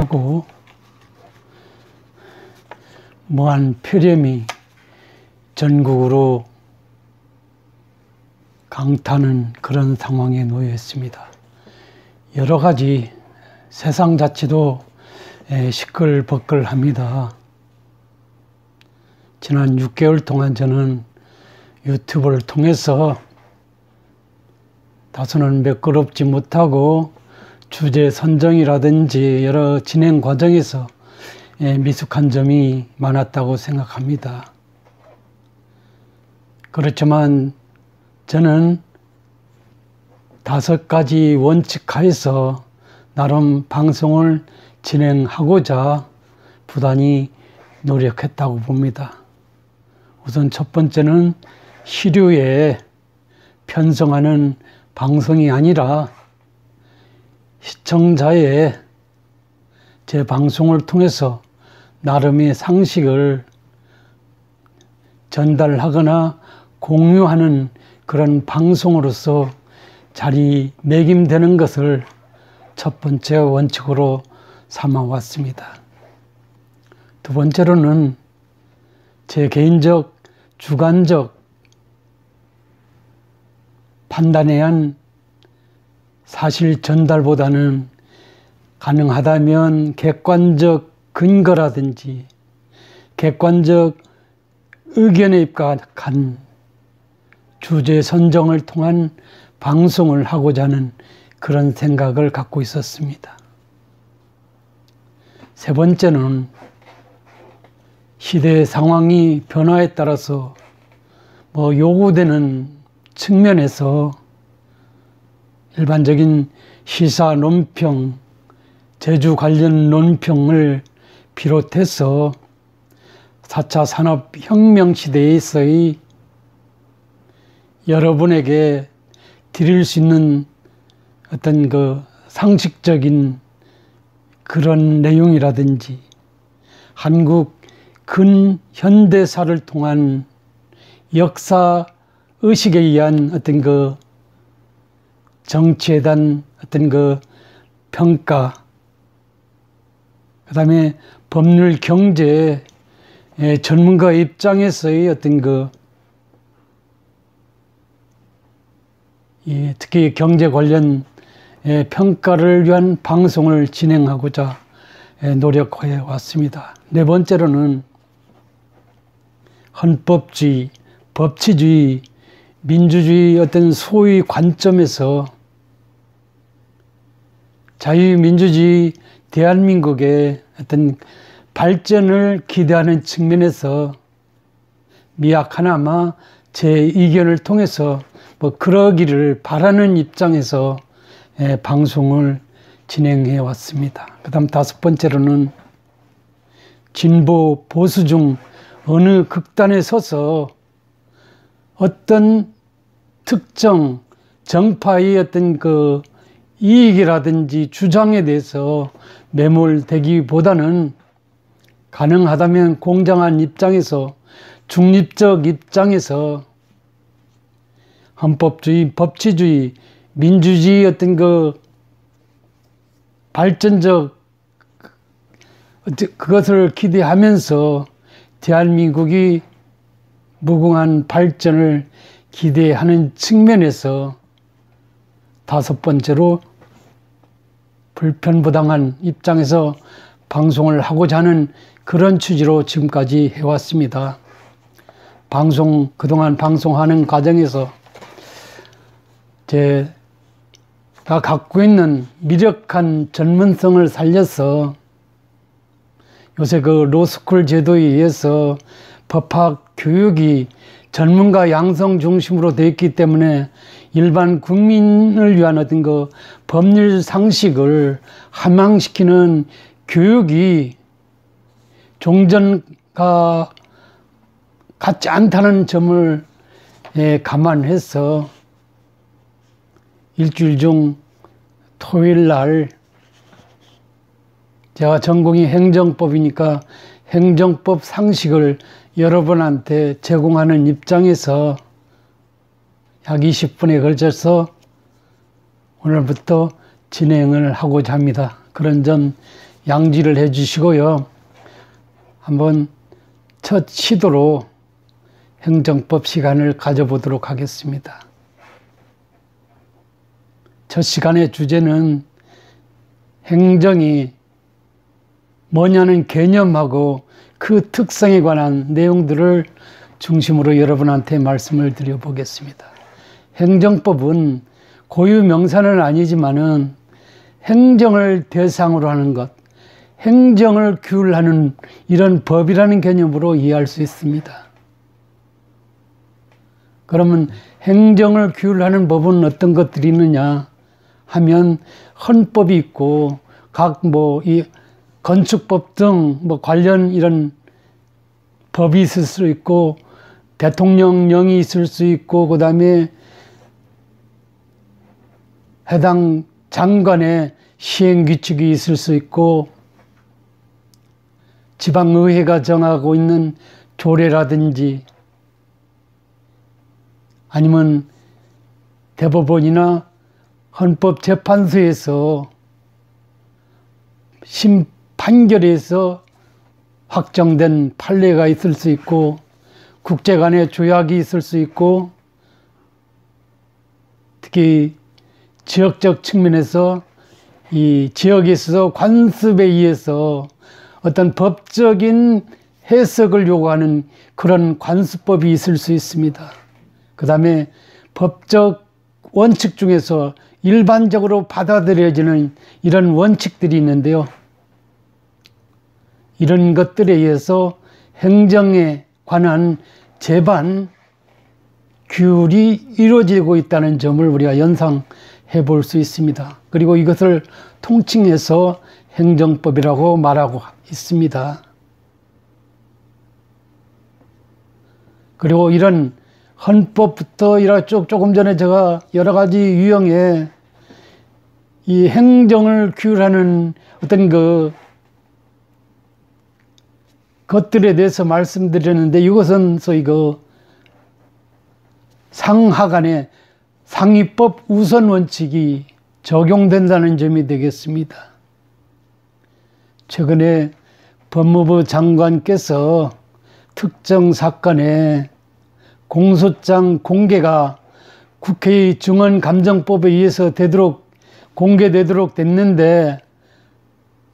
하고 무한 폐렴이 전국으로 강타하는 그런 상황에 놓여 있습니다. 여러 가지 세상 자체도 시끌벅글합니다. 지난 6개월 동안 저는 유튜브를 통해서 다소는 매끄럽지 못하고 주제 선정이라든지 여러 진행 과정에서 미숙한 점이 많았다고 생각합니다. 그렇지만 저는 5가지 원칙 하에서 나름 방송을 진행하고자 부단히 노력했다고 봅니다. 우선 첫 번째는 시류에 편성하는 방송이 아니라 시청자의 제 방송을 통해서 나름의 상식을 전달하거나 공유하는 그런 방송으로서 자리매김되는 것을 첫 번째 원칙으로 삼아왔습니다. 두 번째로는 제 개인적 주관적 판단에 의한 사실 전달보다는 가능하다면 객관적 근거라든지 객관적 의견에 입각한 주제 선정을 통한 방송을 하고자 하는 그런 생각을 갖고 있었습니다. 세 번째는 시대의 상황이 변화에 따라서 요구되는 측면에서 일반적인 시사 논평, 제주 관련 논평을 비롯해서 4차 산업혁명 시대에서의 여러분에게 드릴 수 있는 어떤 그 상식적인 그런 내용이라든지 한국 근현대사를 통한 역사 의식에 의한 어떤 그 정치에 대한 어떤 그 평가, 그 다음에 법률 경제 전문가 입장에서의 어떤 그 특히 경제 관련 평가를 위한 방송을 진행하고자 노력해 왔습니다. 네 번째로는 헌법주의, 법치주의, 민주주의 어떤 소위 관점에서 자유민주주의 대한민국의 어떤 발전을 기대하는 측면에서 미약하나마 제 의견을 통해서 그러기를 바라는 입장에서 방송을 진행해 왔습니다. 그 다음 5번째로는 진보 보수 중 어느 극단에 서서 어떤 특정 정파의 어떤 그 이익이라든지 주장에 대해서 매몰되기보다는 가능하다면 공정한 입장에서 중립적 입장에서 헌법주의, 법치주의, 민주주의 어떤 그 발전적 그것을 기대하면서 대한민국이 무궁한 발전을 기대하는 측면에서 5번째로 불편부당한 입장에서 방송을 하고자 하는 그런 취지로 지금까지 해왔습니다. 그동안 방송하는 과정에서 제가 갖고 있는 미력한 전문성을 살려서 요새 그 로스쿨 제도에 의해서 법학 교육이 전문가 양성 중심으로 되어 있기 때문에 일반 국민을 위한 어떤 그 법률 상식을 함양시키는 교육이 종전과 같지 않다는 점을 감안해서 일주일 중 토요일 날 제가 전공이 행정법이니까 행정법 상식을 여러분한테 제공하는 입장에서 약 20분에 걸쳐서 오늘부터 진행을 하고자 합니다. 그런 점 양지를 해 주시고요. 한번 첫 시도로 행정법 시간을 가져보도록 하겠습니다. 첫 시간의 주제는 행정이 뭐냐는 개념하고 그 특성에 관한 내용들을 중심으로 여러분한테 말씀을 드려보겠습니다. 행정법은 고유 명사는 아니지만은 행정을 대상으로 하는 것, 행정을 규율하는 이런 법이라는 개념으로 이해할 수 있습니다. 그러면 행정을 규율하는 법은 어떤 것들이 있느냐 하면 헌법이 있고 각 이 건축법 등 관련 이런 법이 있을 수 있고 대통령령이 있을 수 있고 그다음에 해당 장관의 시행규칙이 있을 수 있고 지방의회가 정하고 있는 조례라든지 아니면 대법원이나 헌법재판소에서 판결에서 확정된 판례가 있을 수 있고 국제 간의 조약이 있을 수 있고 특히 지역적 측면에서 이 지역에 있어서 관습에 의해서 어떤 법적인 해석을 요구하는 그런 관습법이 있을 수 있습니다. 그 다음에 법적 원칙 중에서 일반적으로 받아들여지는 이런 원칙들이 있는데요. 이런 것들에 의해서 행정에 관한 제반 규율이 이루어지고 있다는 점을 우리가 연상해 볼 수 있습니다. 그리고 이것을 통칭해서 행정법이라고 말하고 있습니다. 그리고 이런 헌법부터 조금 전에 제가 여러 가지 유형의 이 행정을 규율하는 어떤 것들에 대해서 말씀드렸는데 이것은 소위 상하 간의 상위법 우선 원칙이 적용된다는 점이 되겠습니다. 최근에 법무부 장관께서 특정 사건에 공소장 공개가 국회의 증언감정법에 의해서 공개되도록 됐는데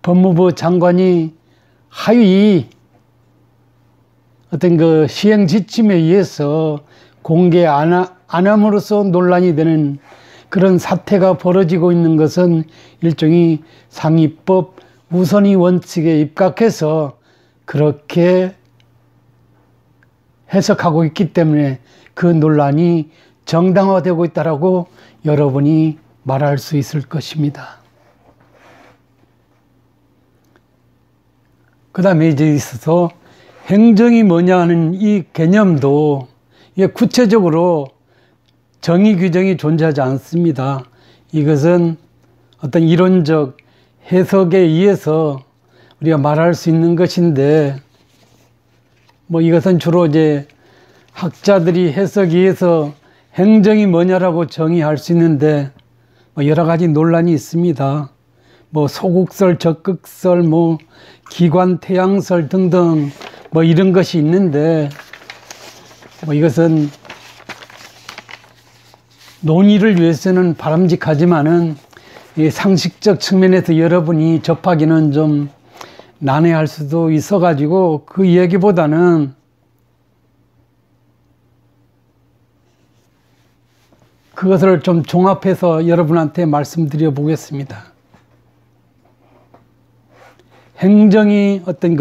법무부 장관이 하위 어떤 시행 지침에 의해서 공개 안 함으로써 논란이 되는 그런 사태가 벌어지고 있는 것은 일종의 상위법 우선의 원칙에 입각해서 그렇게 해석하고 있기 때문에 그 논란이 정당화되고 있다라고 여러분이 말할 수 있을 것입니다. 그 다음에 이제 있어서 행정이 뭐냐 하는 이 개념도 이게 구체적으로 정의 규정이 존재하지 않습니다. 이것은 어떤 이론적 해석에 의해서 우리가 말할 수 있는 것인데 이것은 주로 이제 학자들이 해석에 의해서 행정이 뭐냐라고 정의할 수 있는데 여러 가지 논란이 있습니다. 소국설, 적극설, 기관 태양설 등등 이런 것이 있는데 이것은 논의를 위해서는 바람직하지만은 이 상식적 측면에서 여러분이 접하기는 좀 난해할 수도 있어가지고 그 얘기보다는 그것을 좀 종합해서 여러분한테 말씀드려 보겠습니다. 행정이 어떤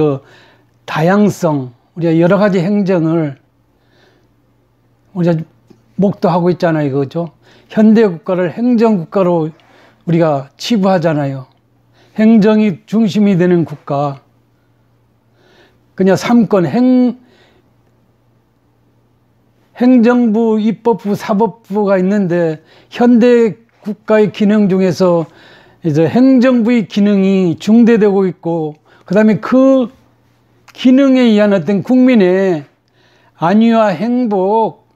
다양성, 우리가 여러 가지 행정을 우리가 목도하고 있잖아요. 그죠? 현대 국가를 행정국가로 우리가 치부하잖아요. 행정이 중심이 되는 국가. 그냥 삼권, 행정부, 입법부, 사법부가 있는데 현대 국가의 기능 중에서 이제 행정부의 기능이 중대되고 있고 그다음에 그 기능에 의한 어떤 국민의 안위와 행복,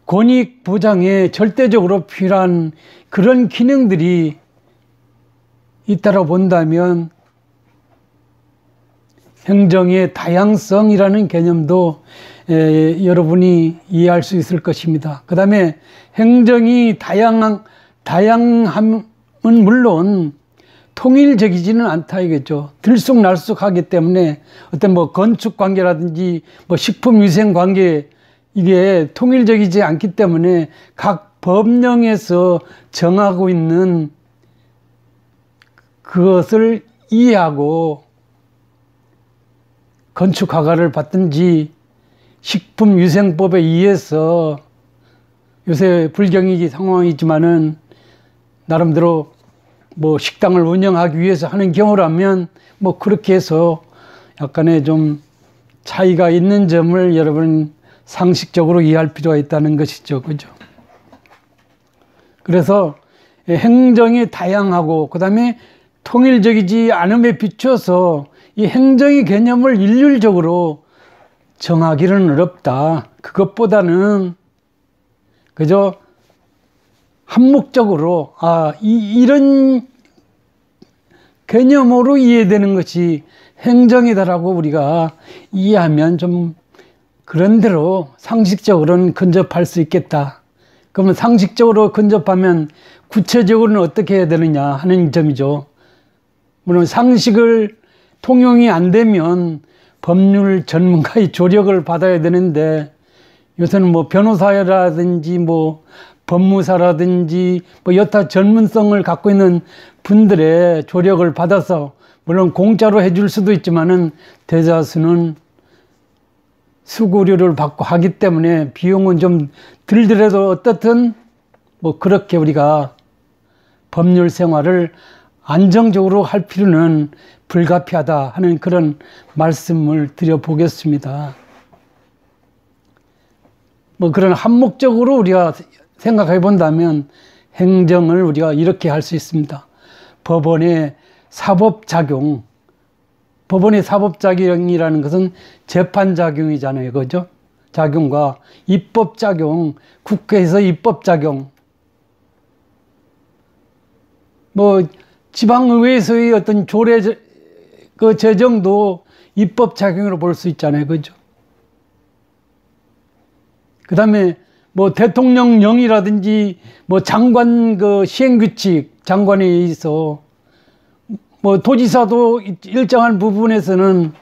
권익 보장에 절대적으로 필요한 그런 기능들이 있다고 본다면 행정의 다양성이라는 개념도 여러분이 이해할 수 있을 것입니다. 그 다음에 행정이 다양함은 물론 통일적이지는 않다 이겠죠. 들쑥날쑥하기 때문에 어떤 뭐 건축 관계라든지 뭐 식품위생 관계 이게 통일적이지 않기 때문에 각 법령에서 정하고 있는 그것을 이해하고 건축 허가를 받든지 식품위생법에 의해서 요새 불경기 상황이지만은 나름대로 뭐 식당을 운영하기 위해서 하는 경우라면 뭐 그렇게 해서 약간의 좀 차이가 있는 점을 여러분 상식적으로 이해할 필요가 있다는 것이죠. 그죠? 그래서 행정이 다양하고 그 다음에 통일적이지 않음에 비춰서 이 행정의 개념을 일률적으로 정하기는 어렵다. 그것보다는 그저 한목적으로 이런 개념으로 이해되는 것이 행정이다라고 우리가 이해하면 좀 그런 대로 상식적으로는 근접할 수 있겠다. 그러면 상식적으로 근접하면 구체적으로는 어떻게 해야 되느냐 하는 점이죠. 물론 상식을 통용이 안 되면 법률 전문가의 조력을 받아야 되는데 요새는 뭐 변호사라든지 뭐 법무사라든지 뭐 여타 전문성을 갖고 있는 분들의 조력을 받아서 물론 공짜로 해줄 수도 있지만은 대다수는 수고료를 받고 하기 때문에 비용은 좀 들더라도 어떻든 뭐 그렇게 우리가 법률 생활을 안정적으로 할 필요는 불가피하다 하는 그런 말씀을 드려보겠습니다. 뭐 그런 한목적으로 우리가 생각해 본다면 행정을 우리가 이렇게 할 수 있습니다. 법원의 사법작용, 법원의 사법작용이라는 것은 재판작용이잖아요. 그죠? 작용과 입법작용, 국회에서 입법작용, 뭐 지방의회에서의 어떤 조례 그 제정도 입법작용으로 볼 수 있잖아요. 그죠? 그 다음에 뭐 대통령령이라든지 뭐 장관 그 시행규칙 장관에 의해서 뭐 도지사도 일정한 부분에서는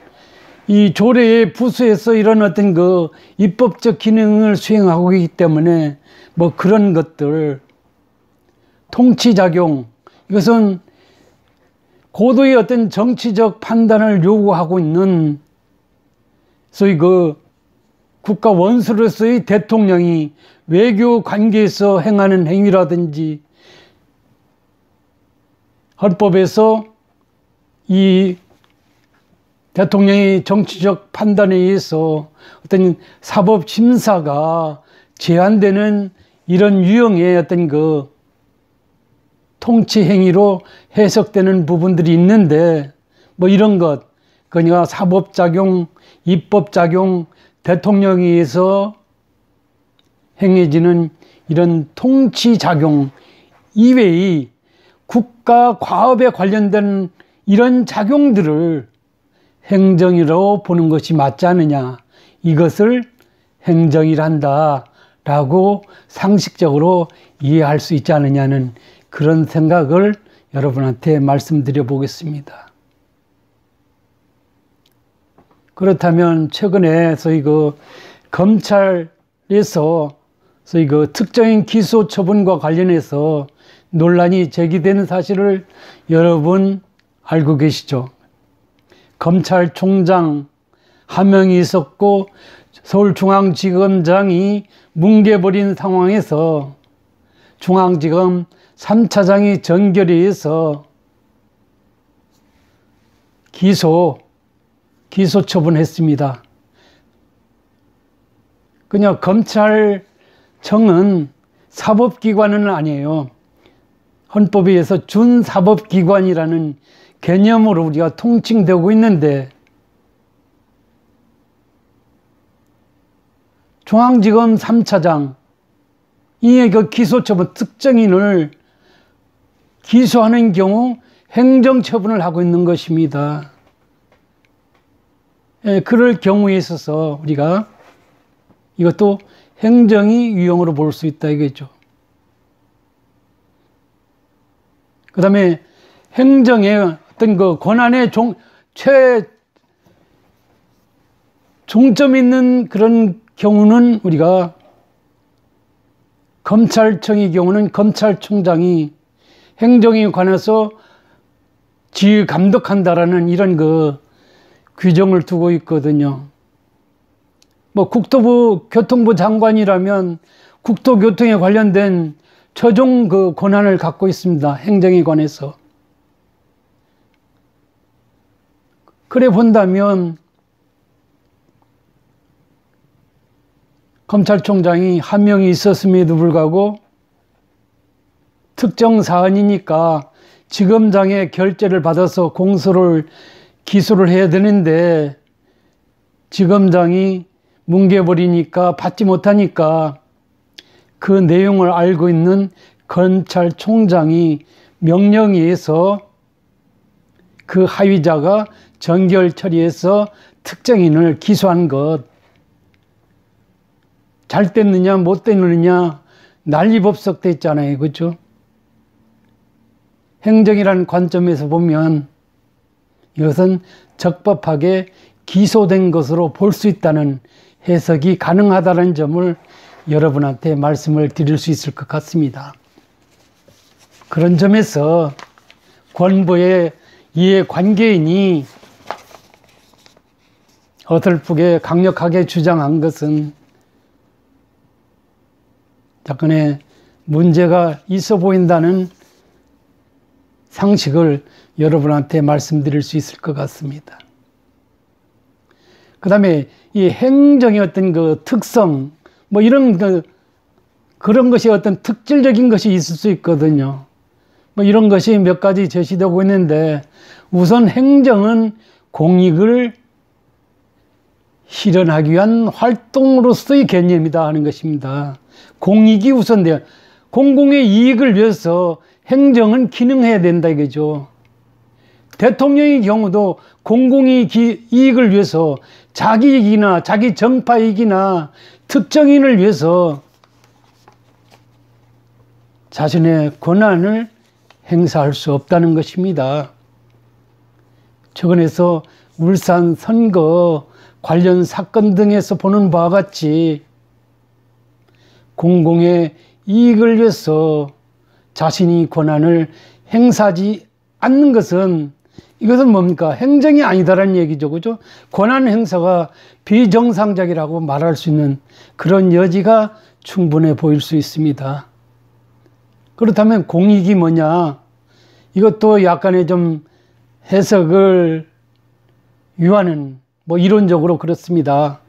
이 조례에 부수해서 이런 어떤 그 입법적 기능을 수행하고 있기 때문에 뭐 그런 것들 통치작용 이것은 고도의 어떤 정치적 판단을 요구하고 있는 소위 그 국가 원수로서의 대통령이 외교 관계에서 행하는 행위라든지 헌법에서 이 대통령의 정치적 판단에 의해서 어떤 사법 심사가 제한되는 이런 유형의 어떤 그 통치 행위로 해석되는 부분들이 있는데 뭐 이런 것 그러니까 사법작용, 입법작용, 대통령에 의해서 행해지는 이런 통치작용 이외의 국가 과업에 관련된 이런 작용들을 행정이라고 보는 것이 맞지 않느냐 이것을 행정이란다 라고 상식적으로 이해할 수 있지 않느냐는 그런 생각을 여러분한테 말씀드려 보겠습니다. 그렇다면 최근에 소위 그 검찰에서 소위 그 특정인 기소 처분과 관련해서 논란이 제기되는 사실을 여러분 알고 계시죠? 검찰총장 한 명이 있었고 서울중앙지검장이 뭉개버린 상황에서 중앙지검 3차장이 전결에 의해서 기소 처분했습니다. 그냥 검찰청은 사법기관은 아니에요. 헌법에 의해서 준사법기관이라는 개념으로 우리가 통칭되고 있는데 중앙지검 3차장 이의 그 기소처분 특정인을 기소하는 경우 행정처분을 하고 있는 것입니다. 그럴 경우에 있어서 우리가 이것도 행정이 유형으로 볼 수 있다 이거죠. 그 다음에 행정의 어떤 그 권한의 종점 있는 그런 경우는 우리가 검찰청의 경우는 검찰총장이 행정에 관해서 지휘 감독한다라는 이런 그 규정을 두고 있거든요. 뭐 국토부 교통부 장관이라면 국토교통에 관련된 최종 그 권한을 갖고 있습니다. 행정에 관해서. 그래 본다면 검찰총장이 한 명이 있었음에도 불구하고 특정 사안이니까 지검장의 결재를 받아서 공소를 기소를 해야 되는데 지검장이 뭉개버리니까 받지 못하니까 그 내용을 알고 있는 검찰총장이 명령에 의해서 그 하위자가 정결 처리해서 특정인을 기소한 것. 잘 됐느냐 못 됐느냐 난리법석 됐잖아요. 그렇죠? 행정이라는 관점에서 보면 이것은 적법하게 기소된 것으로 볼 수 있다는 해석이 가능하다는 점을 여러분한테 말씀을 드릴 수 있을 것 같습니다. 그런 점에서 권보의 이해관계인이 어설프게 강력하게 주장한 것은 약간의 문제가 있어 보인다는 상식을 여러분한테 말씀드릴 수 있을 것 같습니다. 그 다음에 이 행정의 어떤 그 특성, 뭐 이런 그런 것이 어떤 특질적인 것이 있을 수 있거든요. 뭐 이런 것이 몇 가지 제시되고 있는데 우선 행정은 공익을 실현하기 위한 활동으로서의 개념이다 하는 것입니다. 공익이 우선돼요. 공공의 이익을 위해서 행정은 기능해야 된다 이거죠. 대통령의 경우도 공공의 이익을 위해서 자기 이익이나 자기 정파 이익이나 특정인을 위해서 자신의 권한을 행사할 수 없다는 것입니다. 최근에서 울산 선거 관련 사건 등에서 보는 바와 같이 공공의 이익을 위해서 자신이 권한을 행사하지 않는 것은 이것은 뭡니까? 행정이 아니다라는 얘기죠. 그죠? 권한 행사가 비정상적이라고 말할 수 있는 그런 여지가 충분해 보일 수 있습니다. 그렇다면 공익이 뭐냐? 이것도 약간의 좀 해석을 유하는 뭐 이론적으로 그렇습니다.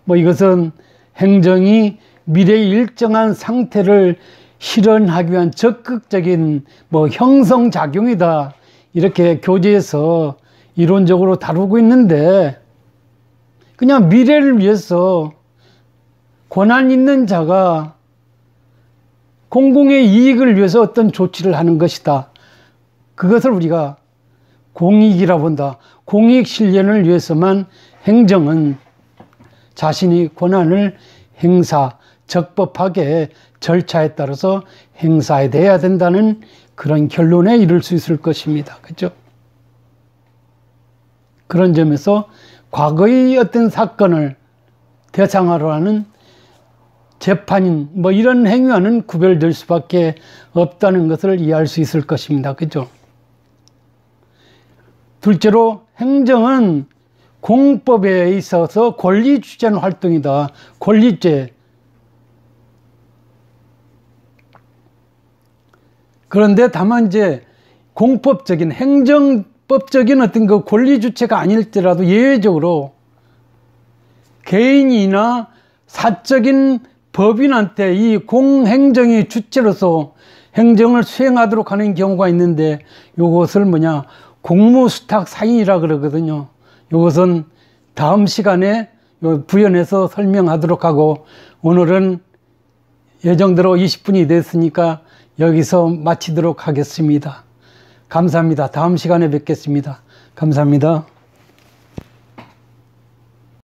뭐 이것은 행정이 미래의 일정한 상태를 실현하기 위한 적극적인 뭐 형성작용이다. 이렇게 교재에서 이론적으로 다루고 있는데 그냥 미래를 위해서 권한 있는 자가 공공의 이익을 위해서 어떤 조치를 하는 것이다. 그것을 우리가 공익이라 본다. 공익 실현을 위해서만 행정은 자신이 권한을 적법하게 절차에 따라서 행사해야 된다는 그런 결론에 이를 수 있을 것입니다. 그렇죠? 그런 점에서 과거의 어떤 사건을 대상으로 하는 재판인 뭐 이런 행위와는 구별될 수밖에 없다는 것을 이해할 수 있을 것입니다. 그렇죠? 둘째로 행정은 공법에 있어서 권리 주재하는 활동이다. 권리죄. 그런데 다만 이제 공법적인 행정법적인 어떤 그 권리 주체가 아닐지라도 예외적으로 개인이나 사적인 법인한테 이 공행정의 주체로서 행정을 수행하도록 하는 경우가 있는데 이것을 뭐냐 공무수탁 사인이라 그러거든요. 이것은 다음 시간에 부연해서 설명하도록 하고 오늘은 예정대로 20분이 됐으니까 여기서 마치도록 하겠습니다. 감사합니다. 다음 시간에 뵙겠습니다. 감사합니다.